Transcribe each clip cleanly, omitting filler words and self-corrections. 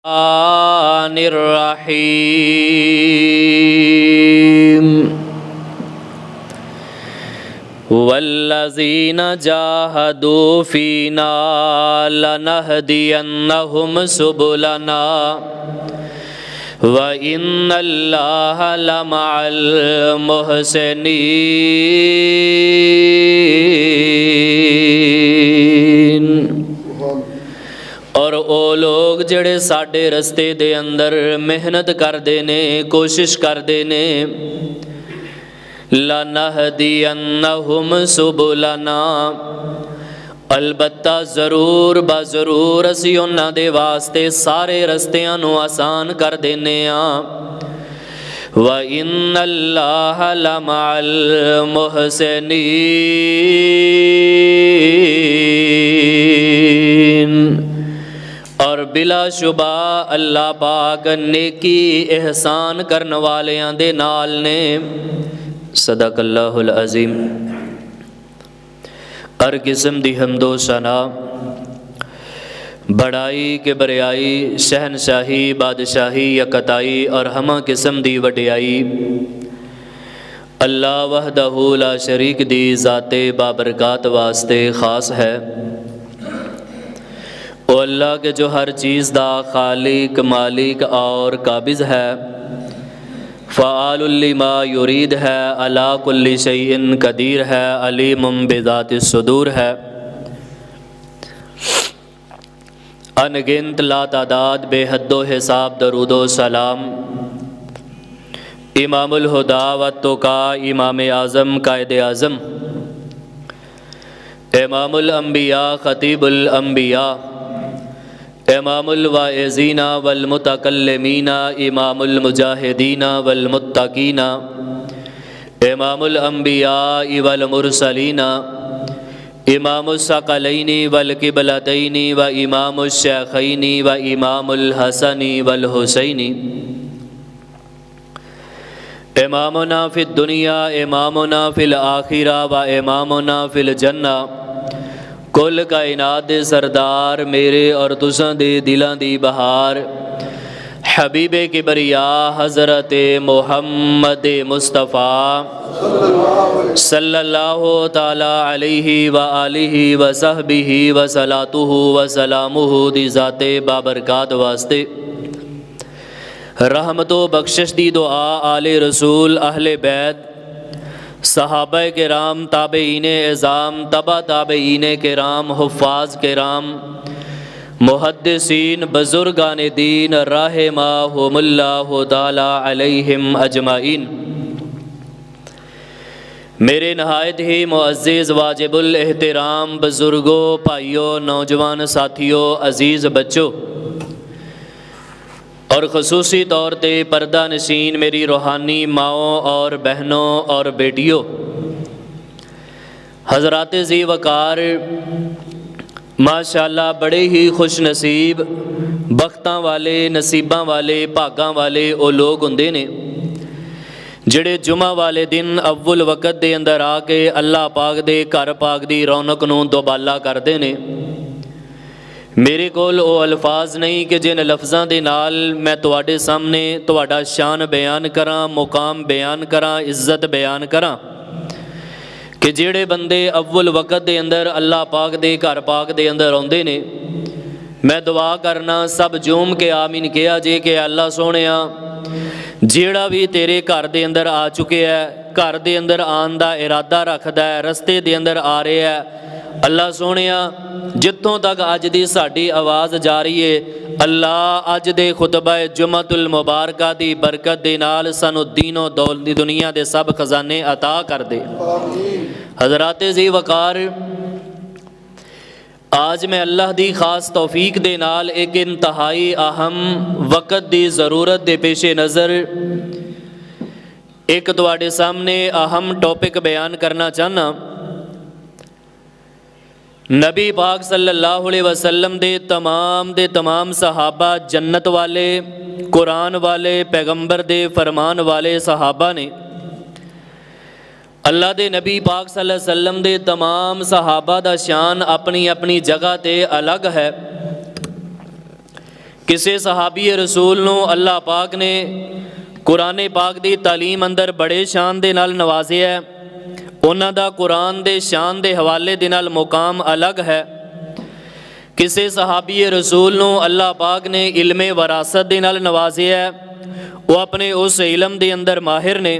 الرحیم والذین جاہدوا فینا لنہدینہم سبلنا وَإِنَّ اللَّهَ لَمَعَ الْمُحْسِنِينَ۔ اور او لوگ جڑے ساڈے رستے دے اندر محنت کردے نے، کوشش کردے نے، لَنَهْدِيَنَّهُمْ سُبُلَنَا، البتہ ضرور ضرور اسی انہاں دے واسطے سارے رستیاں نو آسان کر دینے ہاں۔ وَإِنَّ اللَّهَ لَمَعَ الْمُحْسِنِينَ، اور بلا شبہ اللہ پاک نیکی احسان کرن والیاں دے نال نے۔ صدق اللہ العظیم۔ ہر قسم دی حمد و ثنا، بڑائی کبریائی، شہنشاہی، بادشاہی، یکتائی اور ہمہ قسم دی وڈیائی اللہ وحدہ لا شریک دی ذات بابرکات واسطے خاص ہے۔ او اللہ کے جو ہر چیز دا خالق، مالک اور قابض ہے، فعال لما یرید ہے، علی کل شیء قدیر ہے، علیم بذات الصدور ہے۔ انگنت لا تعداد بے حد و حساب درود و سلام امام الہدا والتقا، امام اعظم، قائد اعظم، امام الانبیاء، خطیب الانبیاء، امام الواعظین والمتکلمین، امام المجاہدین والمتقین، امام الانبیاء والمرسلین، امام الثقلین والقبلتین و امام الشیخین و امام الحسن والحسین، امامنا فی الدنیا، امامنا فی الآخرہ و امامنا فی الجنہ، کل کائنات دے سردار، میرے اور تساں دے دلاں دی بہار، حبیب کبریا حضرت محمد مصطفیٰ صلی اللہ تعالی علیہ وآلہ وصحبہ وصلاتہ وسلامہ دی ذات بابرکات واسطے رحمت و بخشش دی دعا آل رسول، اہل بیت، صحابہ کرام، تابعین اعظام، تبع تابعین کرام، حفاظ کرام، محدثین، بزرگان دین، رحمہم اللہ تعالی علیہم اجمعین۔ میرے نہایت ہی معزز واجب الاحترام بزرگوں، بھائیوں، نوجوان ساتھیوں، عزیز بچوں اور خصوصی طور تے پردہ نشین میری روحانی ماؤں اور بہنوں اور بیٹیوں، حضرات ذی وقار، ماشاءاللہ بڑے ہی خوش نصیب، بختاں والے، نصیباں والے، بھاگاں والے وہ لوگ ہوندے نے جڑے جمعہ والے دن اول وقت دے اندر آ کے اللہ پاک دے گھر پاک دی رونق نوں دوبالا کردے نے۔ میرے کول او الفاظ نہیں کہ جن لفظاں دے نال میں تواڈے سامنے تواڈا شان بیان کراں، مقام بیان کراں، عزت بیان کراں، کہ جڑے بندے اول وقت دے اندر اللہ پاک دے گھر پاک دے اندر آندے نے، میں دعا کرنا سب جوم کے آمین کیا جے کہ اللہ سونیا جیڑا بھی تیرے گھر دے اندر آ چکے ہے، گھر دے اندر آن دا ارادہ رکھدا ہے، رستے دے اندر آ رہے ہے، اللہ سونیا جتوں تک اج دی ساڈی آواز جاری ہے، اللہ اج دے خطبہ جمعۃ المبارکہ دی برکت دے نال سانو دین و دنیا دے سب خزانے عطا کر دے۔ حضرات ذی وقار، آج میں اللہ دی خاص توفیق دے نال ایک انتہائی اہم وقت دی ضرورت دے پیش نظر ایک تواڈے سامنے اہم ٹاپک بیان کرنا چاہنا۔ نبی پاک صلی اللہ علیہ وسلم دے تمام صحابہ جنت والے، قرآن والے، پیغمبر دے فرمان والے صحابہ نے۔ اللہ دے نبی پاک صلی اللہ علیہ وسلم دے تمام صحابہ دا شان اپنی اپنی جگہ تے الگ ہے۔ ਕਿਸੇ ਸਹਾਬੀ ਰਸੂਲ ਨੂੰ ਅੱਲਾਹ ਪਾਕ ਨੇ ਕੁਰਾਨ ਪਾਕ ਦੀ ਤਾਲੀਮ ਅੰਦਰ ਬੜੇ ਸ਼ਾਨ ਦੇ ਨਾਲ ਨਵਾਜ਼ਿਆ ਹੈ। ਉਹਨਾਂ ਦਾ ਕੁਰਾਨ ਦੇ ਸ਼ਾਨ ਦੇ ਹਵਾਲੇ ਦੇ ਨਾਲ ਮੁਕਾਮ ਅਲੱਗ ਹੈ। ਕਿਸੇ ਸਹਾਬੀ ਰਸੂਲ ਨੂੰ ਅੱਲਾਹ ਪਾਕ ਨੇ ਇਲਮੇ ਵਿਰਾਸਤ ਦੇ ਨਾਲ ਨਵਾਜ਼ਿਆ ਹੈ। ਉਹ ਆਪਣੇ ਉਸ ਇਲਮ ਦੇ ਅੰਦਰ ਮਾਹਿਰ ਨੇ।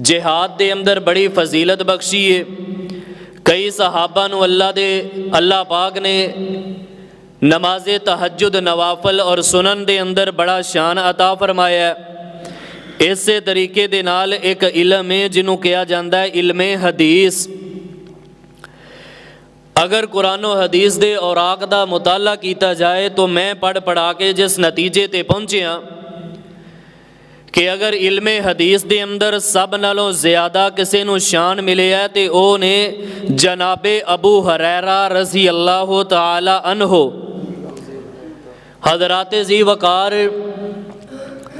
ਜਿਹਾਦ ਦੇ ਅੰਦਰ ਬੜੀ ਫਜ਼ੀਲਤ ਬਖਸ਼ੀ ਹੈ। ਕਈ ਸਹਾਬਾ ਨੂੰ ਅੱਲਾਹ ਪਾਕ ਨੇ ਨਮਾਜ਼ ਤਹੱਜੁਦ ਨਵਾਫਲ ਔਰ ਸੁਨਨ ਦੇ ਅੰਦਰ ਬੜਾ ਸ਼ਾਨ ਅਤਾ ਫਰਮਾਇਆ। ਇਸੇ ਤਰੀਕੇ ਦੇ ਨਾਲ ਇੱਕ ਇਲਮ ਹੈ ਜਿਹਨੂੰ ਕਿਹਾ ਜਾਂਦਾ ਹੈ ਇਲਮੇ ਹਦੀਸ। ਅਗਰ ਕੁਰਾਨ ਔਰ ਹਦੀਸ ਦੇ ਔਰਾਕ ਦਾ ਮੁਤਾਲਾ ਕੀਤਾ ਜਾਏ ਤਾਂ ਮੈਂ ਪੜ੍ਹਾ ਕੇ ਜਿਸ ਨਤੀਜੇ ਤੇ ਪਹੁੰਚਿਆ ਕਿ ਅਗਰ ਇਲਮੇ ਹਦੀਸ ਦੇ ਅੰਦਰ ਸਭ ਨਾਲੋਂ ਜ਼ਿਆਦਾ ਕਿਸੇ ਨੂੰ ਸ਼ਾਨ ਮਿਲਿਆ ਤੇ ਉਹ ਨੇ ਜਨਾਬੇ ਅਬੂ ਹੁਰੈਰਾ ਰਜ਼ੀ ਅੱਲਾਹੁ ਤਾਲਾ ਅਨਹੂ। ਹਜ਼ਰਾਤ ਜ਼ੀ ਵਕਾਰ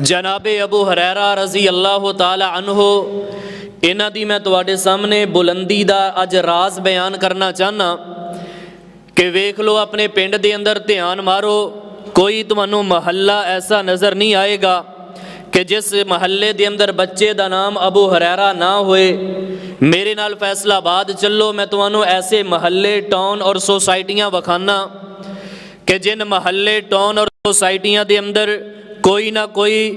ਜਨਾਬੇ ਅਬੂ ਹੁਰੈਰਾ ਰਜ਼ੀ ਅੱਲਾਹੁ ਤਾਲਾ ਅਨਹੂ, ਇਹਨਾਂ ਦੀ ਮੈਂ ਤੁਹਾਡੇ ਸਾਹਮਣੇ ਬੁਲੰਦੀ ਦਾ ਅੱਜ ਰਾਜ਼ ਬਿਆਨ ਕਰਨਾ ਚਾਹਨਾ ਕਿ ਵੇਖ ਲਓ ਆਪਣੇ ਪਿੰਡ ਦੇ ਅੰਦਰ ਧਿਆਨ ਮਾਰੋ, ਕੋਈ ਤੁਹਾਨੂੰ ਮਹੱਲਾ ਐਸਾ ਨਜ਼ਰ ਨਹੀਂ ਆਏਗਾ ਕਿ ਜਿਸ ਮਹੱਲੇ ਦੇ ਅੰਦਰ ਬੱਚੇ ਦਾ ਨਾਮ ਅਬੂ ਹੁਰੈਰਾ ਨਾ ਹੋਏ। ਮੇਰੇ ਨਾਲ ਫੈਸਲਾਬਾਦ ਚੱਲੋ, ਮੈਂ ਤੁਹਾਨੂੰ ਐਸੇ ਮਹੱਲੇ ਟਾਊਨ ਔਰ ਸੋਸਾਇਟੀਆਂ ਵਿਖਾਨਾ ਕਿ ਜਿਨ ਮਹੱਲੇ ਟਾਊਨ ਔਰ ਸੋਸਾਇਟੀਆਂ ਦੇ ਅੰਦਰ ਕੋਈ ਨਾ ਕੋਈ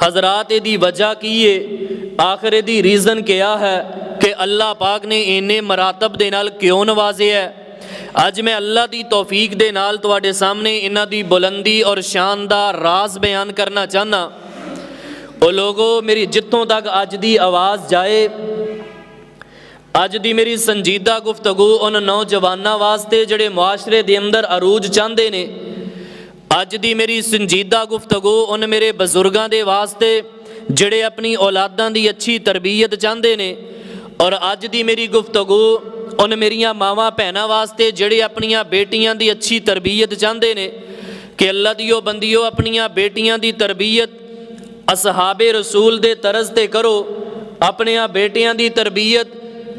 ਹਜ਼ਰਾਤ ਇਹਦੀ ਵਜ੍ਹਾ ਕੀ ਹੈ? ਆਖਰ ਇਹਦੀ ਰੀਜ਼ਨ ਕਿਹਾ ਹੈ ਕਿ ਅੱਲਾਹ ਪਾਕ ਨੇ ਇੰਨੇ ਮਰਾਤਬ ਦੇ ਨਾਲ ਕਿਉਂ ਨਵਾਜ਼ਿਆ। ਅੱਜ ਮੈਂ ਅੱਲਾਹ ਦੀ ਤੌਫੀਕ ਦੇ ਨਾਲ ਤੁਹਾਡੇ ਸਾਹਮਣੇ ਇਹਨਾਂ ਦੀ ਬੁਲੰਦੀ ਔਰ ਸ਼ਾਨ ਦਾ ਰਾਜ਼ ਬਿਆਨ ਕਰਨਾ ਚਾਹਨਾ। ਉਹ ਲੋਗੋ, ਮੇਰੀ ਜਿੱਥੋਂ ਤੱਕ ਅੱਜ ਦੀ ਆਵਾਜ਼ ਜਾਏ, ਅੱਜ ਦੀ ਮੇਰੀ ਸੰਜੀਦਾ ਗੁਫ਼ਤਗੂ ਉਹਨਾਂ ਨੌਜਵਾਨਾਂ ਵਾਸਤੇ ਜਿਹੜੇ ਮੁਆਸ਼ਰੇ ਦੇ ਅੰਦਰ ਅਰੂਜ ਚਾਹੁੰਦੇ ਨੇ। ਅੱਜ ਦੀ ਮੇਰੀ ਸੰਜੀਦਾ ਗੁਫ਼ਤਗੂ ਉਹਨਾਂ ਮੇਰੇ ਬਜ਼ੁਰਗਾਂ ਦੇ ਵਾਸਤੇ ਜਿਹੜੇ ਆਪਣੀ ਔਲਾਦਾਂ ਦੀ ਅੱਛੀ ਤਰਬੀਅਤ ਚਾਹੁੰਦੇ ਨੇ। ਔਰ ਅੱਜ ਦੀ ਮੇਰੀ ਗੁਫ਼ਤਗੂ ਉਹਨਾਂ ਮੇਰੀਆਂ ਮਾਵਾਂ ਭੈਣਾਂ ਵਾਸਤੇ ਜਿਹੜੇ ਆਪਣੀਆਂ ਬੇਟੀਆਂ ਦੀ ਅੱਛੀ ਤਰਬੀਅਤ ਚਾਹੁੰਦੇ ਨੇ ਕਿ ਅੱਲਾ ਦੀਓ ਬੰਦੀਓ ਆਪਣੀਆਂ ਬੇਟੀਆਂ ਦੀ ਤਰਬੀਅਤ ਅਸਹਾਬੇ ਰਸੂਲ ਦੇ ਤਰਜ਼ ਤੇ ਕਰੋ। ਆਪਣੀਆਂ ਬੇਟੀਆਂ ਦੀ ਤਰਬੀਅਤ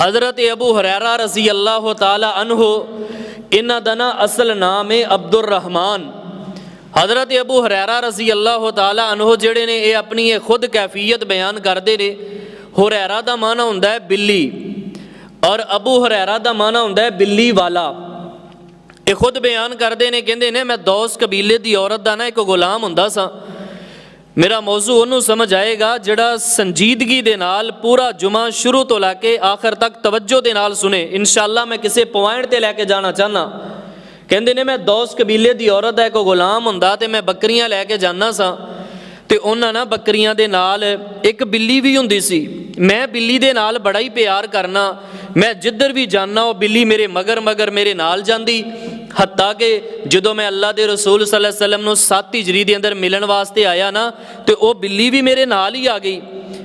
ਹਜ਼ਰਤ ਅਬੂ ਹੁਰੈਰਾ ਰਜ਼ੀ ਅੱਲਾਹੁ ਤਾਲਾ ਅਨਹੂ, ਇਹਨਾਂ ਦਾ ਨਾ ਅਸਲ ਨਾਮ ਹੈ ਅਬਦੁਰ ਰਹਿਮਾਨ। ਹਜ਼ਰਤ ਅਬੂ ਹੁਰੈਰਾ ਰਜ਼ੀ ਅੱਲਾਹੁ ਤਾਲਾ ਅਨਹੂ ਜਿਹੜੇ ਨੇ ਇਹ ਆਪਣੀ ਇਹ ਖੁਦ ਕੈਫੀਅਤ ਬਿਆਨ ਕਰਦੇ ਨੇ। ਹੁਰੈਰਾ ਦਾ ਮਾਨਾ ਹੁੰਦਾ ਹੈ ਬਿੱਲੀ ਔਰ ਅਬੂ ਹੁਰੈਰਾ ਦਾ ਮਾਨਾ ਹੁੰਦਾ ਹੈ ਬਿੱਲੀ ਵਾਲਾ। ਇਹ ਖੁਦ ਬਿਆਨ ਕਰਦੇ ਨੇ, ਕਹਿੰਦੇ ਨੇ ਮੈਂ ਦੌਸ ਕਬੀਲੇ ਦੀ ਔਰਤ ਦਾ ਨਾ ਇੱਕ ਗੁਲਾਮ ਹੁੰਦਾ ਸਾਂ। ਮੇਰਾ ਮੌਜ਼ੂ ਉਹਨੂੰ ਸਮਝ ਆਏਗਾ ਜਿਹੜਾ ਸੰਜੀਦਗੀ ਦੇ ਨਾਲ ਪੂਰਾ ਜੁਮਾ ਸ਼ੁਰੂ ਤੋਂ ਲੈ ਕੇ ਆਖਰ ਤੱਕ ਤਵੱਜੋ ਦੇ ਨਾਲ ਸੁਣੇ। ਇਨਸ਼ਾਅੱਲਾ ਮੈਂ ਕਿਸੇ ਪੁਆਇੰਟ ਤੇ ਲੈ ਕੇ ਜਾਣਾ ਚਾਹਨਾ। ਕਹਿੰਦੇ ਨੇ ਮੈਂ ਦੌਸ ਕਬੀਲੇ ਦੀ ਔਰਤ ਦਾ ਇੱਕ ਗੁਲਾਮ ਹੁੰਦਾ ਤੇ ਮੈਂ ਬੱਕਰੀਆਂ ਲੈ ਕੇ ਜਾਂਦਾ ਸਾਂ ਤੇ ਉਹਨਾਂ ਨਾ ਬੱਕਰੀਆਂ ਦੇ ਨਾਲ ਇੱਕ ਬਿੱਲੀ ਵੀ ਹੁੰਦੀ ਸੀ। ਮੈਂ ਬਿੱਲੀ ਦੇ ਨਾਲ ਬੜਾ ਹੀ ਪਿਆਰ ਕਰਨਾ। ਮੈਂ ਜਿੱਧਰ ਵੀ ਜਾਣਾ ਉਹ ਬਿੱਲੀ ਮੇਰੇ ਮਗਰ ਮੇਰੇ ਨਾਲ ਜਾਂਦੀ। ਹੱਤਾ ਕਿ ਜਦੋਂ ਮੈਂ ਅੱਲਾ ਦੇ ਰਸੂਲ ਸੱਲੱਲਾਹੁ ਅਲੈਹਿ ਵਸੱਲਮ ਨੂੰ 7 ਹਿਜਰੀ ਦੇ ਅੰਦਰ ਮਿਲਣ ਵਾਸਤੇ ਆਇਆ ਨਾ ਤੇ ਉਹ ਬਿੱਲੀ ਵੀ ਮੇਰੇ ਨਾਲ ਹੀ ਆ ਗਈ।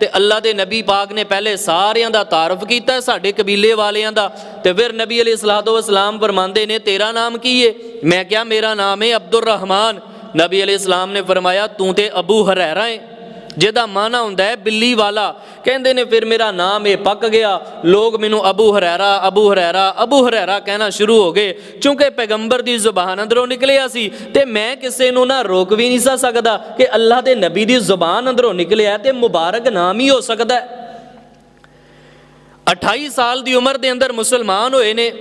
ਤੇ ਅੱਲਾ ਦੇ ਨਬੀ ਪਾਕ ਨੇ ਪਹਿਲੇ ਸਾਰਿਆਂ ਦਾ ਤਾਰਫ ਕੀਤਾ ਸਾਡੇ ਕਬੀਲੇ ਵਾਲਿਆਂ ਦਾ। ਤੇ ਫਿਰ ਨਬੀ ਅਲੈਹਿ ਸਲਾਤੁ ਵਸਲਾਮ ਫਰਮਾਉਂਦੇ ਨੇ ਤੇਰਾ ਨਾਮ ਕੀ ਹੈ? ਮੈਂ ਕਿਹਾ ਮੇਰਾ ਨਾਮ ਹੈ ਅਬਦੁਰ ਰਹਿਮਾਨ। ਨਬੀ ਅਲੈਹਿ ਸਲਾਮ ਨੇ ਫਰਮਾਇਆ ਤੂੰ ਤੇ ਅਬੂ ਹੁਰੈਰਾ ਹੈ, ਜਿਹਦਾ ਮਾਨਾ ਹੁੰਦਾ ਹੈ ਬਿੱਲੀ ਵਾਲਾ। ਕਹਿੰਦੇ ਨੇ ਫਿਰ ਮੇਰਾ ਨਾਮ ਇਹ ਪੱਕ ਗਿਆ। ਲੋਕ ਮੈਨੂੰ ਅਬੂ ਹੁਰੈਰਾ ਕਹਿਣਾ ਸ਼ੁਰੂ ਹੋ ਗਏ। ਕਿਉਂਕਿ ਪੈਗੰਬਰ ਦੀ ਜ਼ੁਬਾਨ ਅੰਦਰੋਂ ਨਿਕਲਿਆ ਸੀ ਤੇ ਮੈਂ ਕਿਸੇ ਨੂੰ ਨਾ ਰੋਕ ਵੀ ਨਹੀਂ ਸਕਦਾ ਕਿ ਅੱਲਾਹ ਦੇ ਨਬੀ ਦੀ ਜ਼ੁਬਾਨ ਅੰਦਰੋਂ ਨਿਕਲਿਆ ਤੇ ਮੁਬਾਰਕ ਨਾਮ ਹੀ ਹੋ ਸਕਦਾ। 28 ਸਾਲ ਦੀ ਉਮਰ ਦੇ ਅੰਦਰ ਮੁਸਲਮਾਨ ਹੋਏ ਨੇ।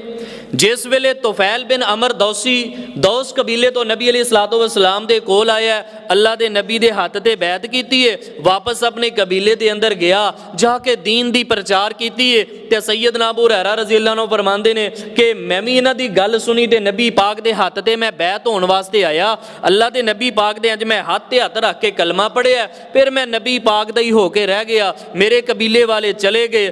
ਜਿਸ ਵੇਲੇ ਤੁਫੈਲ ਬਿਨ ਅਮਰ ਦੌਸ ਕਬੀਲੇ ਤੋਂ ਨਬੀ ਅਲੈਹਿ ਸਲਾਤੁ ਵਸਲਾਮ ਦੇ ਕੋਲ ਆਇਆ, ਅੱਲਾ ਦੇ ਨਬੀ ਦੇ ਹੱਥ ਤੇ ਬੈਤ ਕੀਤੀ ਹੈ, ਵਾਪਸ ਆਪਣੇ ਕਬੀਲੇ ਦੇ ਅੰਦਰ ਗਿਆ, ਜਾ ਕੇ ਦੀਨ ਦੀ ਪ੍ਰਚਾਰ ਕੀਤੀ ਹੈ। ਤੇ ਸੈਯਦਨਾ ਅਬੂ ਹੁਰੈਰਾ ਰਜ਼ੀ ਅੱਲਾਹੁ ਅਨਹੁ ਫਰਮਾਉਂਦੇ ਨੇ ਕਿ ਮੈਂ ਵੀ ਇਹਨਾਂ ਦੀ ਗੱਲ ਸੁਣੀ ਤੇ ਨਬੀ ਪਾਕ ਦੇ ਹੱਥ ਤੇ ਮੈਂ ਬੈਤ ਹੋਣ ਵਾਸਤੇ ਆਇਆ। ਅੱਲਾ ਦੇ ਨਬੀ ਪਾਕ ਦੇ ਅੱਜ ਮੈਂ ਹੱਥ ਤੇ ਹੱਥ ਰੱਖ ਕੇ ਕਲਮਾ ਪੜਿਆ। ਫਿਰ ਮੈਂ ਨਬੀ ਪਾਕ ਦਾ ਹੀ ਹੋ ਕੇ ਰਹਿ ਗਿਆ। ਮੇਰੇ ਕਬੀਲੇ ਵਾਲੇ ਚਲੇ ਗਏ।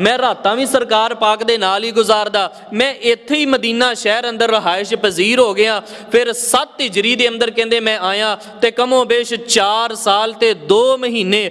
ਮੈਂ ਰਾਤਾਂ ਵੀ ਸਰਕਾਰ ਪਾਕ ਦੇ ਨਾਲ ਹੀ ਗੁਜ਼ਾਰਦਾ। ਮੈਂ ਇੱਥੇ ਹੀ ਮਦੀਨਾ ਸ਼ਹਿਰ ਅੰਦਰ ਰਹਾਇਸ਼ ਪਜ਼ੀਰ ਹੋ ਗਿਆ। ਫਿਰ 7 ਹਿਜਰੀ ਦੇ ਅੰਦਰ ਕਹਿੰਦੇ ਮੈਂ ਆਇਆ ਤੇ ਕਮੋ ਬੇਸ਼ 4 ਸਾਲ ਤੇ 2 ਮਹੀਨੇ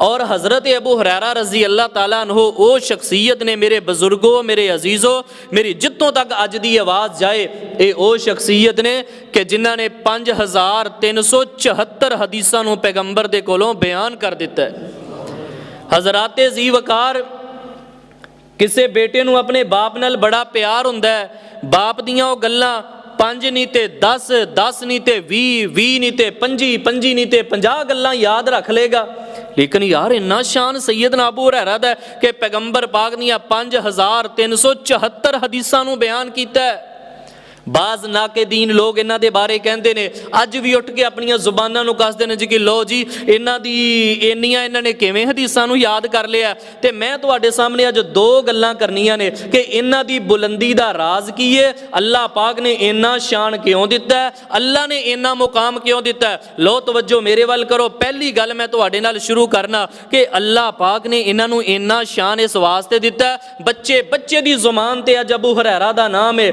ਔਰ ਹਜ਼ਰਤ ਅਬੂ ਹੁਰੈਰਾ ਰਜ਼ੀ ਅੱਲਾਹ ਤਾਲਾ ਅਨਹੂ ਉਹ ਸ਼ਖਸੀਅਤ ਨੇ, ਮੇਰੇ ਬਜ਼ੁਰਗੋ, ਮੇਰੇ ਅਜ਼ੀਜ਼ੋ, ਮੇਰੀ ਜਿੱਥੋਂ ਤੱਕ ਅੱਜ ਦੀ ਆਵਾਜ਼ ਜਾਏ, ਇਹ ਉਹ ਸ਼ਖਸੀਅਤ ਨੇ ਕਿ ਜਿਨ੍ਹਾਂ ਨੇ 5374 ਹਦੀਸਾਂ ਨੂੰ ਪੈਗੰਬਰ ਦੇ ਕੋਲੋਂ ਬਿਆਨ ਕਰ ਦਿੱਤਾ ਹੈ। ਹਜ਼ਰਤ ਜ਼ੀ ਵਕਾਰ, ਕਿਸੇ ਬੇਟੇ ਨੂੰ ਆਪਣੇ ਬਾਪ ਨਾਲ ਬੜਾ ਪਿਆਰ ਹੁੰਦਾ ਹੈ। ਬਾਪ ਦੀਆਂ ਉਹ ਗੱਲਾਂ 5 ਨਹੀਂ ਤੇ 10, 10 ਨਹੀਂ ਤੇ 20, 20 ਨਹੀਂ ਤੇ 25, 25 ਨਹੀਂ ਤੇ 50 ਗੱਲਾਂ ਯਾਦ ਰੱਖ ਲੇਗਾ। ਲੇਕਿਨ ਯਾਰ ਇੰਨਾ ਸ਼ਾਨ ਸੈਯਦਨਾ ਅਬੂ ਹੁਰੈਰਾ ਦਾ ਕਿ ਪੈਗੰਬਰ ਪਾਕ ਦੀਆਂ 5374 ਹਦੀਸਾਂ ਨੂੰ ਬਿਆਨ ਕੀਤਾ ਹੈ। ਬਾਜ਼ ਨਾਕਿਦੀਨ ਲੋਕ ਇਹਨਾਂ ਦੇ ਬਾਰੇ ਕਹਿੰਦੇ ਨੇ, ਅੱਜ ਵੀ ਉੱਠ ਕੇ ਆਪਣੀਆਂ ਜ਼ੁਬਾਨਾਂ ਨੂੰ ਕੱਸਦੇ ਨੇ ਜੀ ਕਿ ਲੋ ਜੀ ਇਹਨਾਂ ਦੀ ਇੰਨੀਆਂ ਇਹਨਾਂ ਨੇ ਕਿਵੇਂ ਹਦੀਸਾਂ ਨੂੰ ਯਾਦ ਕਰ ਲਿਆ। ਤੇ ਮੈਂ ਤੁਹਾਡੇ ਸਾਹਮਣੇ ਅੱਜ 2 ਗੱਲਾਂ ਕਰਨੀਆਂ ਨੇ ਕਿ ਇਹਨਾਂ ਦੀ ਬੁਲੰਦੀ ਦਾ ਰਾਜ਼ ਕੀ ਹੈ, ਅੱਲਾਹ ਪਾਕ ਨੇ ਇੰਨਾ ਸ਼ਾਨ ਕਿਉਂ ਦਿੱਤਾ ਹੈ, ਅੱਲਾਹ ਨੇ ਇੰਨਾ ਮੁਕਾਮ ਕਿਉਂ ਦਿੱਤਾ ਹੈ। ਲੋ ਤਵੱਜੋ ਮੇਰੇ ਵੱਲ ਕਰੋ। ਪਹਿਲੀ ਗੱਲ ਮੈਂ ਤੁਹਾਡੇ ਨਾਲ ਸ਼ੁਰੂ ਕਰਨਾ ਕਿ ਅੱਲਾਹ ਪਾਕ ਨੇ ਇਹਨਾਂ ਨੂੰ ਇੰਨਾ ਸ਼ਾਨ ਇਸ ਵਾਸਤੇ ਦਿੱਤਾ, ਬੱਚੇ ਦੀ ਜ਼ੁਬਾਨ ਤੇ ਅੱਜ ਅਬੂ ਹੁਰੈਰਾ ਦਾ ਨਾਮ ਹੈ।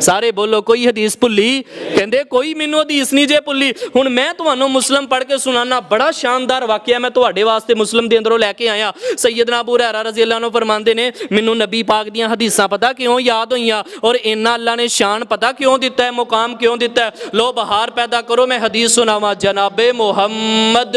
ਸਾਰੇ ਬੋਲੋ ਕੋਈ ਹਦੀਸ ਭੁੱਲੀ? ਕਹਿੰਦੇ ਕੋਈ ਮੈਨੂੰ ਹਦੀਸ ਨਹੀਂ ਜੇ ਭੁੱਲੀ। ਹੁਣ ਮੈਂ ਤੁਹਾਨੂੰ ਮੁਸਲਮ ਪੜ੍ਹ ਕੇ ਸੁਣਾਉਣਾ, ਬੜਾ ਸ਼ਾਨਦਾਰ ਵਾਕਿਆ ਮੈਂ ਤੁਹਾਡੇ ਵਾਸਤੇ ਮੁਸਲਮ ਦੇ ਅੰਦਰੋਂ ਲੈ ਕੇ ਆਇਆ। ਸੈਯਦਨਾ ਅਬੂ ਹੁਰੈਰਾ ਰਜ਼ੀ ਅੱਲਾਹੁ ਅਨਹੁ ਫਰਮਾਉਂਦੇ ਨੇ, ਮੈਨੂੰ ਨਬੀ ਪਾਕ ਦੀਆਂ ਹਦੀਸਾਂ ਪਤਾ ਕਿਉਂ ਯਾਦ ਹੋਈਆਂ ਔਰ ਇੰਨਾ ਅੱਲਾ ਨੇ ਸ਼ਾਨ ਪਤਾ ਕਿਉਂ ਦਿੱਤਾ ਹੈ, ਮੁਕਾਮ ਕਿਉਂ ਦਿੱਤਾ ਹੈ? ਲੋ ਬਹਾਰ ਪੈਦਾ ਕਰੋ, ਮੈਂ ਹਦੀਸ ਸੁਣਾਵਾਂ। ਜਨਾਬੇ ਮੁਹੰਮਦ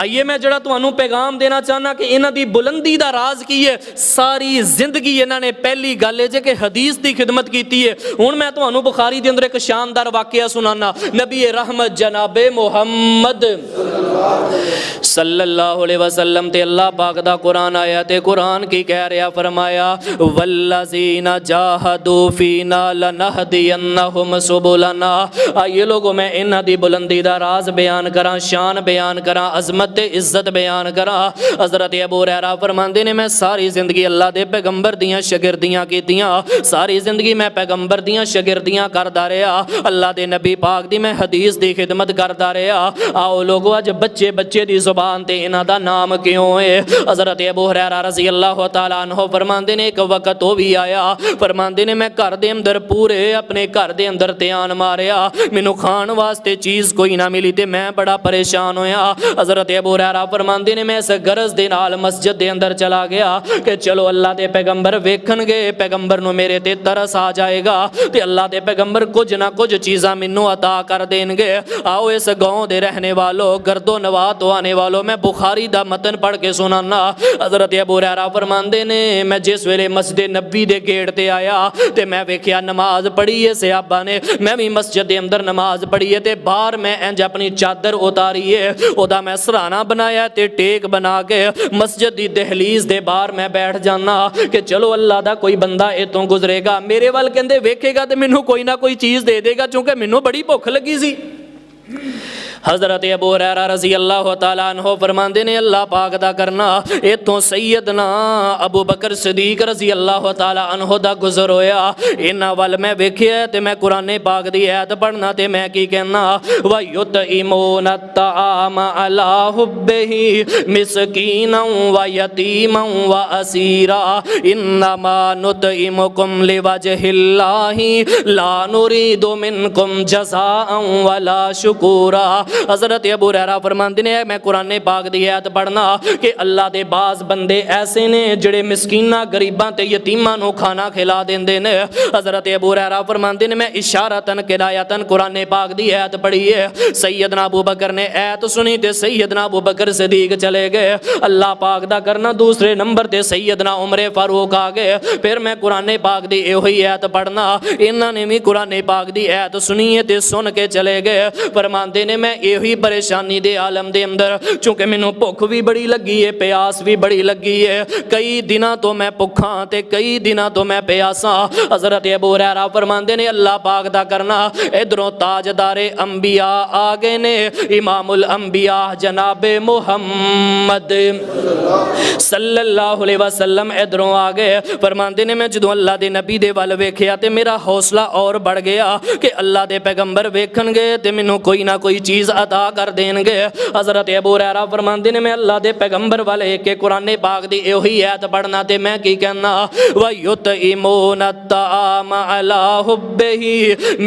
آئیے میں جڑا تانوں پیغام دینا چاہنا کہ انہاں دی بلندی دا راز کی ہے، ساری زندگی انہاں نے پہلی گل ہے کہ حدیث دی خدمت کیتی ہے۔ ہن میں تانوں بخاری دے اندر ایک شاندار واقعہ سنانا۔ نبی رحمت جناب محمد صلی اللہ علیہ وسلم تے اللہ پاک دا قرآن آیا تے قرآن کی کہہ رہا، فرمایا والذین جاہدوا فینا لنہدینہم سبلنا۔ آئیے لوگوں میں انہاں دی بلندی دا راز بیان کراں، شان بیان کراں، عظمت تے عزت بیان کراں۔ حضرت ابو ہریرہ فرماندے نے میں ساری زندگی اللہ دے پیغمبر دیاں شاگردیاں کیتیاں، ساری زندگی میں پیغمبر دیاں شاگردیاں کردا رہیا، اللہ دے نبی پاک دی میں حدیث دی خدمت کردا رہیا۔ آؤ لوگو اج بچے بچے دی زبان تے انہاں دا نام کیوں ہے؟ حضرت ابو ہریرہ رضی اللہ تعالیٰ عنہ فرماندے نے ایک وقت وہ بھی آیا، فرماندے نے میں گھر دے اندر پورے اپنے گھر دے اندر دھیان ماریا، مینوں کھان واسطے چیز کوئی نہ ملی تے میں بڑا پریشان ہویا۔ حضرت ابو ہریرہ فرماندے نے میں اس غرض دے نال مسجد دے اندر چلا گیا کہ چلو اللہ دے پیغمبر ویکھن گے، پیغمبر نو میرے تے ترس آ جائے گا تے اللہ دے پیغمبر کچھ نہ کچھ چیزاں مینوں عطا کر دین گے۔ آؤ اس گاؤں دے رہنے والوں، گرد و نواح تو آنے والوں، میں بخاری دا متن پڑھ کے سنانا۔ حضرت ابو ہریرہ فرماندے نے میں جس ویلے مسجد نبوی دے گیٹ تے آیا تے میں ویکھیا نماز پڑھی ہے صحابہ نے، میں بھی مسجد دے اندر نماز پڑھی ہے تے باہر میں انج اپنی چادر اتاری ہے، اودا میں سرہانا بنایا تے ٹیک بنا کے مسجد دی دہلیز دے باہر میں بیٹھ جانا کہ چلو اللہ دا کوئی بندہ اتوں گزرے گا، میرے وال کہندے ویکھے گا تے مینوں کوئی نہ کوئی چیز دے دے گا، چونکہ مینوں بڑی بھوک لگی سی۔ حضرت ابو ہریرہ رضی اللہ تعالیٰ عنہ فرماندے نے اللہ پاک دا کرنا اتوں سیدنا ابو بکر صدیق رضی اللہ تعالیٰ عنہ دا گزر ہویا، انہاں وال میں ویکھیا تے میں قرآن پاک دی آیت پڑھنا تے میں کی کہنا وَيُطْعِمُونَ الطَّعَامَ عَلَىٰ حُبِّهِ مِسْكِينًا وَيَتِيمًا وَأَسِيرًا إِنَّمَا نُطْعِمُكُمْ لِوَجْهِ اللَّهِ لَا نُرِيدُ مِنْكُمْ جَزَاءً وَلَا شُكُورًا۔ حضرت ابو ہریرہ فرماندے نے میں قرآن پاک دی آیت پڑھنا کہ اللہ دے بعض بندے ایسے نے جڑے مسکیناں غریباں تے یتیماں نو کھانا کھلا دیندے نے۔ حضرت ابو ہریرہ فرماندے نے میں اشارتاً کنایتاً قرآن پاک دی آیت پڑھی ہے، سیدنا ابو بکر نے آیت سنی تے سیدنا ابو بکر صدیق چلے گئے، اللہ پاک دا کرنا دوسرے نمبر تے سیدنا عمر فاروق آ گئے، پھر میں قرآن پاک دی ایہی آیت پڑھنا، انہاں نے بھی قرآن پاک دی آیت سنی ہے تے سن کے چلے گئے۔ فرماندے نے میں یہی پریشانی دے عالم دے اندر، چونکہ مینوں بھوک بھی بڑی لگی ہے، پیاس بھی بڑی لگی ہے، کئی دنوں تو میں بھوکھاں تے کئی دنوں تو میں پیاساں۔ حضرت ابو ہریرہ فرماندے نے اللہ پاک دا کرنا ادھروں تاجدار انبیاء آ گئے نے، امام الانبیاء جناب محمد صلی اللہ علیہ وسلم ادھروں آ گئے۔ فرماندے نے میں جدوں اللہ دے نبی دے ول ویکھیا تے میرا حوصلہ اور بڑھ گیا کہ اللہ دے پیغمبر ویکھن گے تے مینوں کوئی نہ کوئی چیز عطا کر دین گے۔ حضرت ابو ہریرہ فرماندے نے میں اللہ دے پیغمبر والے کہ قرآن پاک دی ایہی آیت پڑھنا تے میں کی کہنا وَيُطْعِمُونَ الطَّعَامَ عَلَىٰ حُبِّهِ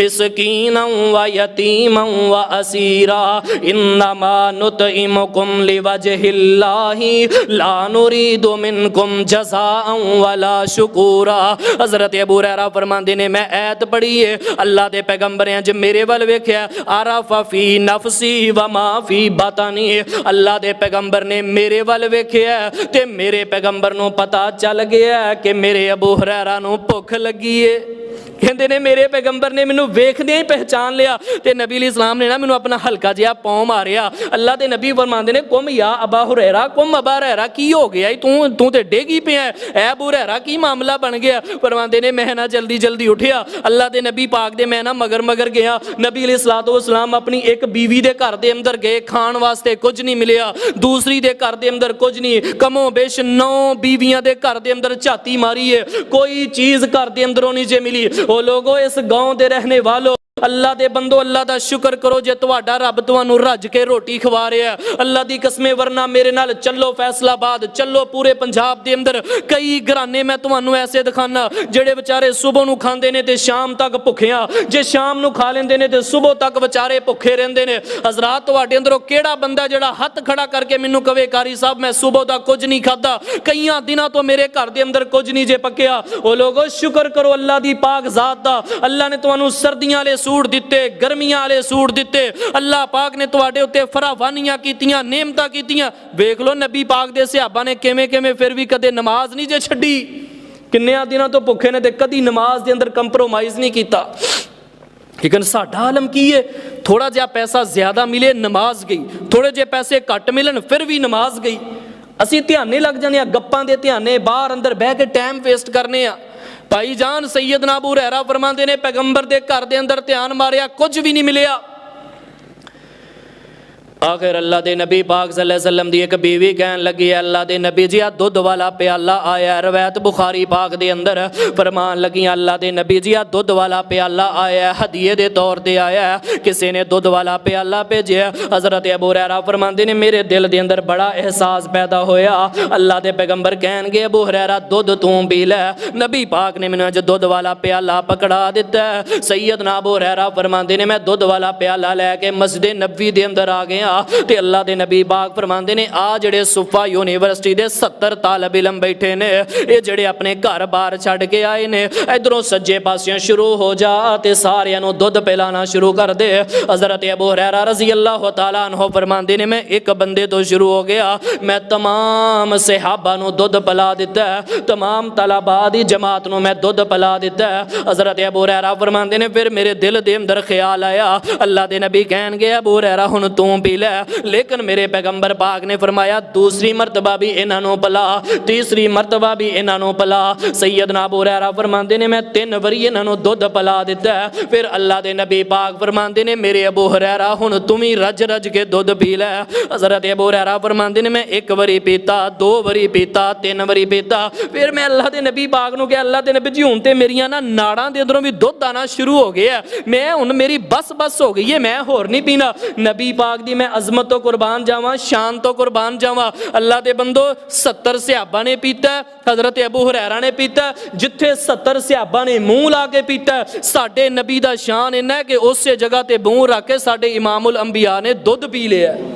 مِسْكِينًا وَيَتِيمًا وَأَسِيرًا إِنَّمَا نُطْعِمُكُمْ لِوَجْهِ اللَّهِ لَا نُرِيدُ مِنْكُمْ جَزَاءً وَلَا شُكُورًا۔ حضرت ابو ہریرہ فرماندے نے میں آیت پڑھی ہے، اللہ دے پیغمبر ہیں جب میرے ول ویکھیا عرف فی نفسی وما فی بطنی، اللہ دے پیغمبر نے میرے ول ویکھیا تے میرے پیغمبر نو پتا چل گیا کہ میرے ابو ہریرہ نو بھوک لگی ہے۔ کہندے نے میرے پیغمبر نے مینوں ویکھدے ہی پہچان لیا تے نبی علیہ السلام نے نا مینوں اپنا ہلکا جہا پاؤں ماریا۔ اللہ دے نبی فرماندے نے کم یا ابا ہریرہ، کم ابا ہریرہ کی ہو گیا تو تے ڈیگی پیا اے ابو ہریرہ کی معاملہ بن گیا؟ فرماندے نے میں نا جلدی جلدی اٹھیا، اللہ دے نبی پاک دے میں نا مگر گیا۔ نبی علیہ الصلوۃ والسلام اپنی ایک بیوی دے گھر دے اندر گئے، کھان واسطے کچھ نہیں ملیا، دوسری دے گھر دے اندر کچھ نہیں، کمو بیش 9 بیویاں دے گھر دے اندر جھاتی ماری ہے، کوئی چیز گھر دے اندروں نہیں جے ملی۔ او لوگو اس گاؤں دے رہنے والوں، اللہ دے بندو اللہ دا شکر کرو جے تواڈا رب تانوں رج کے روٹی کھوا رہا ہے، اللہ دی قسمیں، ورنہ میرے نال چلو فیصل آباد، چلو پورے پنجاب دے اندر کئی گھرانے میں تانوں ایسے دکھانا جڑے بیچارے صبح نو کھاندے نے تے شام تک بھکھیاں، جے شام نو کھا لیندے نے تے صبح تک بیچارے بھکھے رہندے نے۔ حضرات تواڈے اندروں کیڑا بندہ جڑا ہاتھ کھڑا کر کے مینوں کہے قاری صاحب میں صبح دا کچھ نہیں کھادا، کئیاں دنوں تو میرے گھر دے اندر کچھ نہیں جے پکیا؟ او لوگو شکر کرو اللہ دی پاک ذات دا، اللہ نے تانوں سردیاں والے سوٹ دیتے, گرمیاں والے سوٹ دیتے, اللہ پاک نے تواڈے اتے فراوانیاں کیتیاں, نعمتاں کیتیاں. ویکھ لو نبی پاک دے صحابہ نے کیویں کیویں پھر بھی کدے نماز نہیں جے چھڈی, کنیاں دنوں تو بھکھے نے تے کدی نماز دے اندر کمپرومائز نہیں کیتا. لیکن ساڈا عالم کی ہے, تھوڑا جہا پیسہ زیادہ ملے نماز گئی, تھوڑے جہے پیسے گھٹ ملن پھر بھی نماز گئی. اسی دھیانے لگ جانے, گپاں دے دھیانے, باہر اندر بہ کے ٹائم ویسٹ کرنے. بھائی جان سیدنا ابو ہریرہ فرماندے نے پیغمبر دے گھر دے اندر دھیان ماریا, کچھ بھی نہیں ملیا. آخر اللہ دے نبی پاک صلی اللہ علیہ وسلم دی ایک بیوی کہن لگی ہے اللہ دے نبی جی دودھ والا پیالہ آیا ہے. روایت بخاری پاک دے اندر فرمان لگی اللہ دے نبی جی دودھ والا پیالہ آیا ہے, ہدیے دے طور تے آیا ہے, کسی نے دودھ والا پیالہ بھیجیا. حضرت ابو ہریرہ فرماندے نے میرے دل دے اندر بڑا احساس پیدا ہویا. اللہ دے پیغمبر کہن گے ابو ہریرہ دودھ تو پی لے. نبی پاک نے مینوں دودھ والا پیالہ پکڑا دیتا ہے. سیدنا ابو ہریرہ فرماندے نے میں دودھ والا پیالہ لے کے مسجد نبوی دے اندر آ گیا تے اللہ دے نبی پاک فرماندے نے آ جڑے صفا یونیورسٹی دے 70 طالب علم بیٹھے نے, اے جڑے اپنے گھر بار چھڈ کے آئے نے, ادھروں سجے پاسیوں شروع ہو جا تے ساریاں نوں دودھ پلانا شروع کر دے. حضرت ابو ہریرہ رضی اللہ تعالیٰ عنہ فرماندے نے میں ایک بندے تو شروع ہو گیا, میں تمام صحابہ نوں دودھ پلا دیتا ہے, تمام طلباء دی جماعت نوں میں دودھ پلا دیتا ہے. حضرت ابو ہریرہ فرماندے نے پھر میرے دل دے اندر خیال آیا اللہ دے نبی کہن گے ابو ہریرہ ہن تو پی لے. لیکن میرے پیغمبر پاک نے فرمایا دوسری مرتبہ بھی انہاں نوں پلا, تیسری مرتبہ بھی انہاں نوں پلا. سیدنا ابو ہریرہ فرماندے نے میں 3 واری انہاں نوں دودھ پلا دیتا ہے. پھر اللہ دے نبی پاک فرماندے نے میرے ابو ہریرہ ہن تم ہی رج رج کے دودھ پی لے. حضرت ابو ہریرہ فرماندے نے میں 1 واری پیتا, 2 واری پیتا, 3 واری پیتا. پھر میں اللہ دے نبی پاک نوں کہ اللہ دے نبی جی ہن تے میریاں نا ناڑاں دے اندروں بھی دودھ آنا شروع ہو گیا, میں ہن میری بس ہو گئی ہے, میں ہور نہیں پینا. نبی پاک دی میں عظمت تو قربان جاواں, شان تو قربان جاواں. اللہ دے بندو 70 صحابہ نے پیتا ہے, حضرت ابو ہریرہ نے پیتا ہے, جتھے 70 صحابہ نے منہ لا کے پیتا ہے, ساڈے نبی دا شان انہا ہے کہ اسی جگہ تے منہ رکھ کے ساڈے امام الانبیاء نے دودھ پی لیا ہے.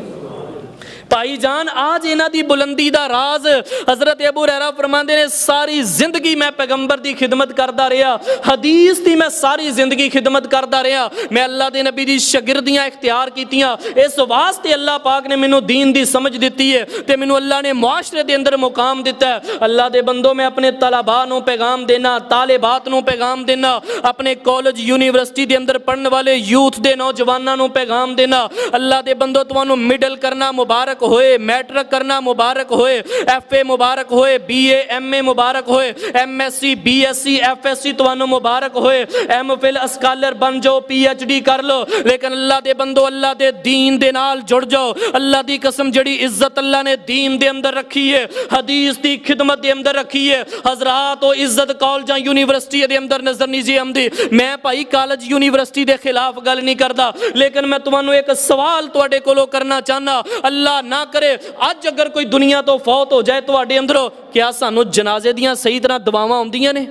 بھائی جان آج انہاں دی بلندی دا راز حضرت ابو ہریرہ فرماندے نے ساری زندگی میں پیغمبر دی خدمت کردا رہیا, حدیث دی میں ساری زندگی خدمت کردا رہیا, میں اللہ دے نبی دی شاگردیاں اختیار کیتیاں, اس واسطے اللہ پاک نے مینوں دین دی سمجھ دتی ہے تے مینوں اللہ نے معاشرے دے اندر مقام دیتا ہے. اللہ دے بندوں میں اپنے طلباء نوں پیغام دینا, طالبات نوں پیغام دینا, اپنے کالج یونیورسٹی دے اندر پڑھن والے یوتھ دے نوجواناں نوں پیغام دینا. اللہ دے بندوں تانوں مڈل کرنا مبارک ہوئے, میٹرک کرنا مبارک ہوئے, ایف اے مبارک ہوئے, بی اے ایم اے مبارک ہوئے, M S C B S C F S C تانوں مبارک ہوئے, ایم فل اسکالر بن جاؤ, پی ایچ ڈی کر لو. لیکن اللہ دے بندو اللہ دے دین دے نال جڑ جاؤ. اللہ دی قسم جڑی عزت اللہ نے دین دے اندر رکھی ہے, حدیث دی خدمت دے اندر رکھی ہے, حضرات و عزت کالجاں یونیورسٹی دے اندر نظر نہیں جی آمدی. میں بھائی کالج یونیورسٹی دے خلاف گل نہیں کردا, لیکن میں تمانوں ایک سوال تواڈے کولوں کرنا چاہنا. اللہ نہ کرے اج اگر کوئی دنیا تو فوت ہو جائے تواڈے اندروں, کیا سانوں جنازے دیاں صحیح طرح دعاواں ہوندیاں نے؟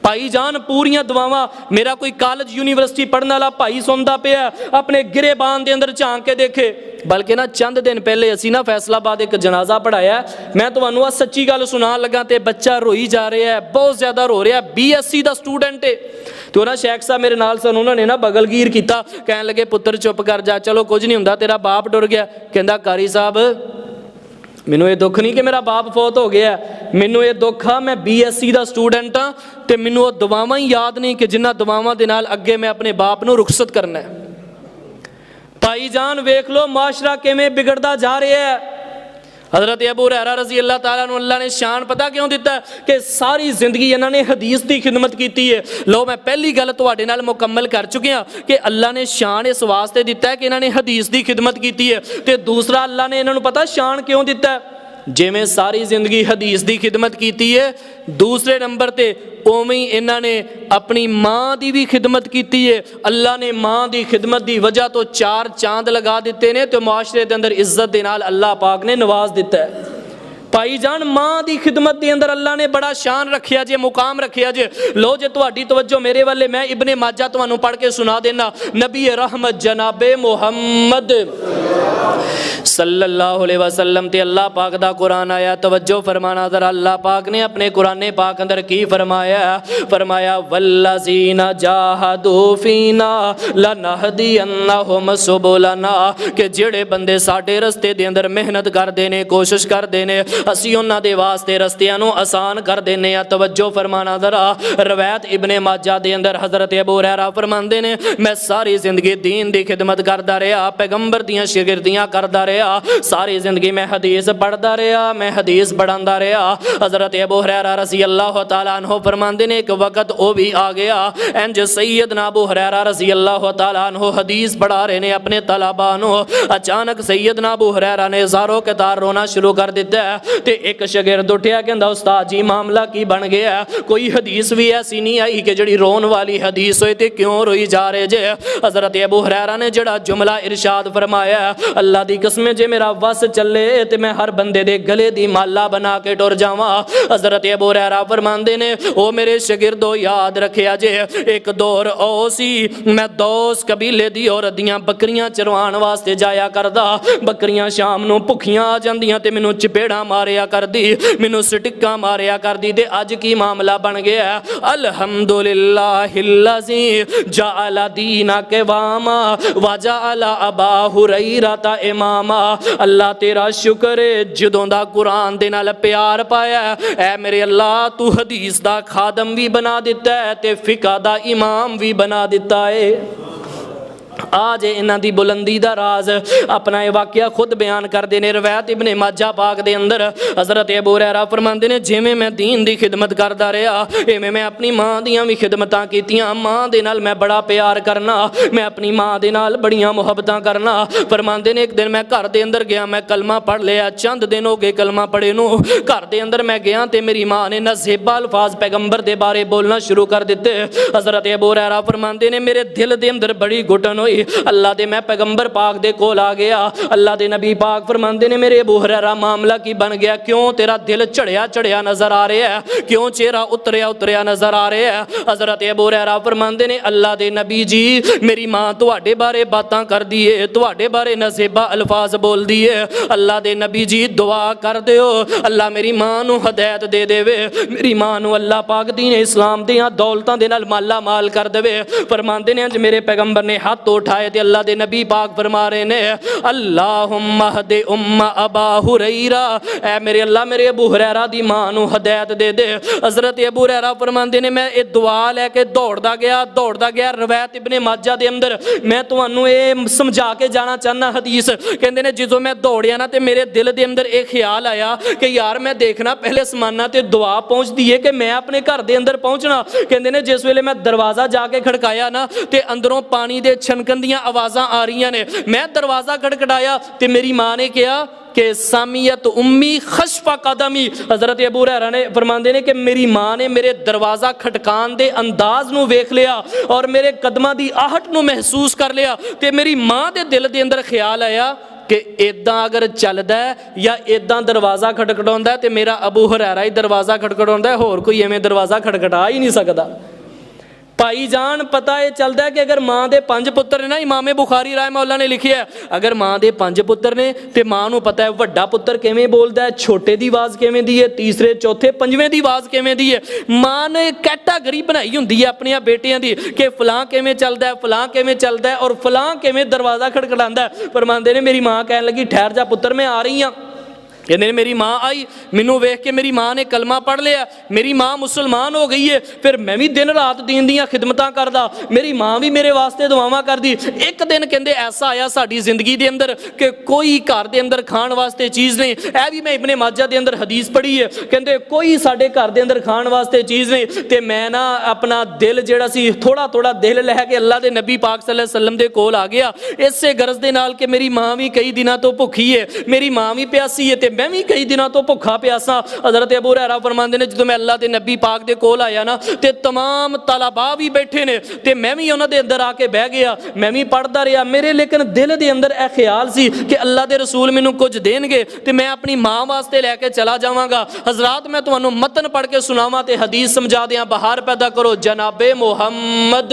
بھائی جان پوریاں دعاواں. میرا کوئی کالج یونیورسٹی پڑھنے والا بھائی سندا پیا اپنے گرے بان دے اندر جھانک کے دیکھے. بلکہ نا چند دن پہلے اسی نا فیصلہ آباد ایک جنازہ پڑھایا ہے, میں تمہوں سچی گل سنان لگا تے بچہ روئی جا رہا ہے, بہت زیادہ رو رہا ہے, be S C the student ہے. تو نا شیخ صاحب میرے نال سن, انہوں نے نا بغل گیر کیتا, کہنے لگے پتر چپ کر جا, چلو کچھ نہیں ہوندا, تیرا باپ ڈر گیا. کہندا قاری صاحب مینوں یہ دکھ نہیں کہ میرا باپ فوت ہو گیا, مینوں یہ دکھ آ میں be S C the student ہاں تے مینوں وہ دعاواں ہی یاد نہیں کہ جنہ دعاواں دے نال اگے میں اپنے باپ نوں رخصت کرنا ہے. بھائی جان ویکھ لو معاشرہ کیویں بگڑدا جا رہا ہے. حضرت ابو ہریرہ رضی اللہ تعالیٰ عنہ اللہ نے شان پتہ کیوں دیتا ہے کہ ساری زندگی انہوں نے حدیث دی خدمت کیتی ہے. لو میں پہلی گل تواڈے نال مکمل کر چکیا کہ اللہ نے شان اس واسطے دیتا ہے کہ انہوں نے حدیث دی خدمت کیتی ہے, تے دوسرا اللہ نے انہوں پتہ شان کیوں دیتا ہے, جے میں ساری زندگی حدیث دی خدمت کیتی ہے, دوسرے نمبر تے اوویں انہوں نے اپنی ماں دی بھی خدمت کیتی ہے. اللہ نے ماں دی خدمت دی وجہ تو 4 چاند لگا دیتے نے, تو معاشرے دے اندر عزت دے نال اللہ پاک نے نواز دیتا ہے. بھائی جان ماں دی خدمت دے اندر اللہ نے بڑا شان رکھیا جے, مقام رکھیا جے. لو جے تواڈی توجہ میرے والے, میں ابن ماجہ تانوں پڑھ کے سنا دینا. نبی رحمت جناب محمد صلی اللہ علیہ وسلم تے اللہ پاک دا قرآن آیا. توجہ فرمانا ذرا, اللہ پاک نے اپنے قرآن پاک اندر کی فرمایا؟ فرمایا والذین جاہدوا فینا لنہدینہم سبلنا, کہ جڑے بندے ساڈے رستے دے اندر محنت کردے نے, کوشش کردے نے, اسی انہاں دے واسطے رستیاں نو آسان کر دینے آ. توجہ فرمانا ذرا, روایت ابن ماجہ دے اندر حضرت ابو ہریرہ فرماندے نے میں ساری زندگی دین دی خدمت کردا رہا, پیغمبر دیاں شاگردیاں کردا رہا, ساری زندگی میں حدیث پڑھدا رہا, میں حدیث پڑھاندا رہا. حضرت ابو ہریرہ رضی اللہ تعالیٰ عنہ فرماندے نے ایک وقت او بھی آ گیا انج سیدنا ابو ہریرہ رضی اللہ تعالیٰ عنہ حدیث پڑھا رہے نے اپنے طلباء نو. اچانک سیدنا ابو ہریرہ نے زارو کے تار رونا شروع کر دیتا ہے تے ایک شاگرد اٹھیا کہندا استاد جی معاملہ کی بن گیا؟ کوئی حدیث بھی ایسی نہیں آئی کہ جڑی رون والی حدیث ہوئے تے کیوں روئی جا رہے جے؟ حضرت ابو ہریرہ نے جڑا جملہ ارشاد فرمایا, اللہ دی قسم جے میرا وس چلے تے میں ہر بندے دے گلے دی مالا بنا کے ٹر جاواں. حضرت ابو ہریرہ فرماندے نے او میرے شاگردو یاد رکھیا جے, ایک دور او سی میں دوس قبیلے دی عورت دیاں بکریاں چروان واسطے جایا کردا. بکریاں شام نو بھکھیاں آ جاندیاں تے مینوں چپیڑاں ماریا کردی, مینوں سٹکاں ماریا کردی. تے اج کی معاملہ بن گیا الحمدللہ الذی جعل دینک واما وجعل ابا ہریرہ اماما. اللہ تیرا شکر ہے جدوں دا قرآن دے نال پیار پایا, اے میرے اللہ تو حدیث دا خادم بھی بنا دیتا ہے تے فقہ دا امام بھی بنا دیتا ہے. آج انہاں دی بلندی دا راز اپنا یہ واقعہ خود بیان کر دینے. روایت ابن ماجہ پاک دے اندر حضرت ابو ہریرہ فرماندے نے جویں میں دین دی خدمت کردا رہا ایویں میں اپنی ماں دیاں بھی خدمتاں کیتیاں. ماں دے نال میں بڑا پیار کرنا, میں اپنی ماں دے نال بڑیاں محبتاں کرنا. فرماندے نے ایک دن میں گھر دے اندر گیا, میں کلمہ پڑھ لیا, چند دن ہو گئے کلمہ پڑھے نو. گھر دے اندر میں گیا تے میری ماں نے نازیبا الفاظ پیغمبر دے بارے بولنا شروع کر دیتے. حضرت ابو ہریرہ فرماندے نے میرے دل دے اندر بڑی گھٹن ہوئی. اللہ دے میں پیغمبر پاک دے کول آ گیا. اللہ دے نبی پاک فرماندے نے میرے ابو ہریرہ معاملہ کی بن گیا؟ کیوں تیرا دل چڑھیا چڑھیا نظر آ رہا ہے, کیوں چہرہ اتریا اتریا نظر آ رہا ہے؟ حضرت ابو ہریرہ فرماندے نے اللہ دے نبی جی میری ماں تواڈے بارے باتاں کر دی ہے, تواڈے بارے نازیبا الفاظ بول دی ہے. اللہ دے نبی جی دعا کر دیو اللہ میری ماں نو ہدایت دے دے, میری ماں نو اللہ پاک دین اسلام دیاں دولتاں دے نال مالا مال کر دے. فرماندے نے میرے پیغمبر نے ہاتھ اٹھائے تے اللہ دے نبی پاک فرما رہے نے اللہم اہد ابا ہریرہ, اے میرے اللہ میرے ابو ہریرہ دی ماں نو ہدایت دے دے. حضرت ابو ہریرہ فرماندے نے میں یہ دعا لے کے دوڑدا گیا. روایت ابن ماجہ دے اندر میں تانوں اے سمجھا کے جانا چاہنا حدیث کہندے نے جدوں میں دوڑیا نا تے میرے دل دے اندر ایک خیال آیا کہ یار میں دیکھنا پہلے سمانا تے دعا پہنچ دی ہے کہ میں اپنے گھر دے اندر پہنچنا. کہندے نے جس ویلے میں دروازہ جا کے کھڑکایا نا تے اندروں پانی دے چھنکن دیاں آوازاں آ رہی نے. میں دروازہ کھڑکڑایا تے میری ماں نے کہا کہ سامیت امی خشف قدمی. حضرت ابو ہریرہ نے فرماندے نے کہ میری ماں نے میرے دروازہ کھٹکان دے انداز نو ویکھ لیا اور میرے قدماں دی آہٹ نو محسوس کر لیا تے میری ماں دے دل دے اندر خیال آیا کہ ایداں اگر چلدا ہے یا ایداں دروازہ کھٹکھٹاوندا ہے تے میرا ابو ہریرہ ہی دروازہ کھٹکھٹاوندا ہے, ہور کوئی ایویں دروازہ کھٹکھٹا ہی نہیں سکدا. بھائی جان پتہ یہ چلتا ہے کہ اگر ماں دے 5 پتر نے نا, امام بخاری رحمہ اللہ نے لکھیا ہے اگر ماں دے 5 پتر نے تے ماں نو پتہ ہے وڈا پتر کیویں بولدا ہے, چھوٹے دی آواز کیویں دی ہے, تیسرے چوتھے پنجویں دی آواز کیویں دی ہے. ماں نے کیٹاگری بنائی ہوندی ہے اپنی بیٹیاں دی کہ فلاں کیویں چلدا ہے, فلاں کیویں چلدا ہے اور فلاں کیویں دروازہ کھڑکڑاندا ہے. فرماندے نے میری ماں کہن لگی ٹھہر جا پتر میں آ رہی ہاں. کہنے میری ماں آئی, مینوں ویکھ کے میری ماں نے کلمہ پڑھ لیا, میری ماں مسلمان ہو گئی ہے. پھر میں بھی دن رات دین دیاں خدمتاں کردا, میری ماں بھی میرے واسطے دعاواں کردی. ایک دن کہندے ایسا آیا ساڈی زندگی دے اندر کہ کوئی گھر دے اندر کھان واسطے چیز نہیں. اے بھی میں ابن ماجہ دے اندر حدیث پڑھی ہے, کہندے کوئی ساڈے گھر دے اندر کھان واسطے چیز نہیں تے میں نا اپنا دل جیڑا سی تھوڑا تھوڑا دل لے کے اللہ دے نبی پاک صلی اللہ علیہ وسلم دے کول آ گیا اسے غرض دے نال کہ میری ماں بھی کئی دنوں تو بھکھی ہے, میری ماں بھی پیاسی ہے تے میں بھی کئی دنوں تو بھکھا پیاسا. حضرت ابو ہریرہ فرماندے نے جدوں میں اللہ دے نبی پاک دے کول آیا نا تے تمام طلباء بھی بیٹھے نے تے میں بھی انہاں دے اندر آ کے بیٹھ گیا, میں بھی پڑھدا رہیا. میرے لیکن دل دے اندر اے خیال سی کہ اللہ دے رسول مینوں کچھ دین گے تے میں اپنی ماں واسطے لے کے چلا جاواں گا. حضرات میں تانوں متن پڑھ کے سناواں تے حدیث سمجھا دیاں, بہار پیدا کرو جناب محمد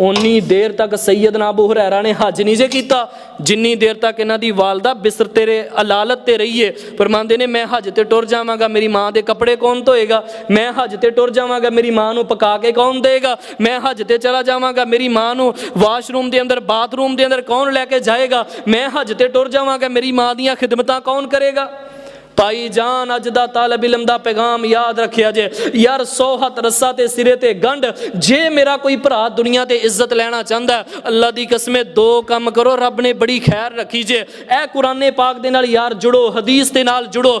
ਓਨੀ ਦੇਰ ਤੱਕ ਸੈਯਦਨਾ ਅਬੂ ਹੁਰੈਰਾ ਨੇ ਹੱਜ ਨਹੀਂ ਜੇ ਕੀਤਾ ਜਿੰਨੀ ਦੇਰ ਤੱਕ ਇਹਨਾਂ ਦੀ ਵਾਲਦਾ ਬਿਸਰ ਤੇਰੇ ਅਲਾਲਤ ਤੇ ਰਹੀਏ। ਫਰਮਾਉਂਦੇ ਨੇ ਮੈਂ ਹੱਜ ਤੇ ਟੁਰ ਜਾਵਾਂਗਾ, ਮੇਰੀ ਮਾਂ ਦੇ ਕੱਪੜੇ ਕੌਣ ਧੋਏਗਾ? ਮੈਂ ਹੱਜ ਤੇ ਟੁਰ ਜਾਵਾਂਗਾ, ਮੇਰੀ ਮਾਂ ਨੂੰ ਪਕਾ ਕੇ ਕੌਣ ਦੇਗਾ? ਮੈਂ ਹੱਜ ਤੇ ਚਲਾ ਜਾਵਾਂਗਾ, ਮੇਰੀ ਮਾਂ ਨੂੰ ਵਾਸ਼ਰੂਮ ਦੇ ਅੰਦਰ ਬਾਥਰੂਮ ਦੇ ਅੰਦਰ ਕੌਣ ਲੈ ਕੇ ਜਾਏਗਾ? ਮੈਂ ਹੱਜ ਤੇ ਟੁਰ ਜਾਵਾਂਗਾ, ਮੇਰੀ ਮਾਂ ਦੀਆਂ ਖਿਦਮਤਾਂ ਕੌਣ ਕਰੇਗਾ? ਭਾਈ ਜਾਨ ਅੱਜ ਦਾ ਤਾਲਬ ਇਲਮ ਦਾ ਪੈਗਾਮ ਯਾਦ ਰੱਖਿਆ ਜੇ ਯਾਰ 100 ਹੱਥ ਰੱਸਾ ਤੇ ਸਿਰੇ ਤੇ ਗੰਢ। ਜੇ ਮੇਰਾ ਕੋਈ ਭਰਾ ਦੁਨੀਆ ਤੇ ਇੱਜ਼ਤ ਲੈਣਾ ਚਾਹੁੰਦਾ ਅੱਲਾ ਦੀ ਕਸਮੇ ਦੋ ਕੰਮ ਕਰੋ, ਰੱਬ ਨੇ ਬੜੀ ਖੈਰ ਰੱਖੀ ਜੇ। ਇਹ ਕੁਰਾਨੇ ਪਾਕ ਦੇ ਨਾਲ ਯਾਰ ਜੁੜੋ, ਹਦੀਸ ਦੇ ਨਾਲ ਜੁੜੋ,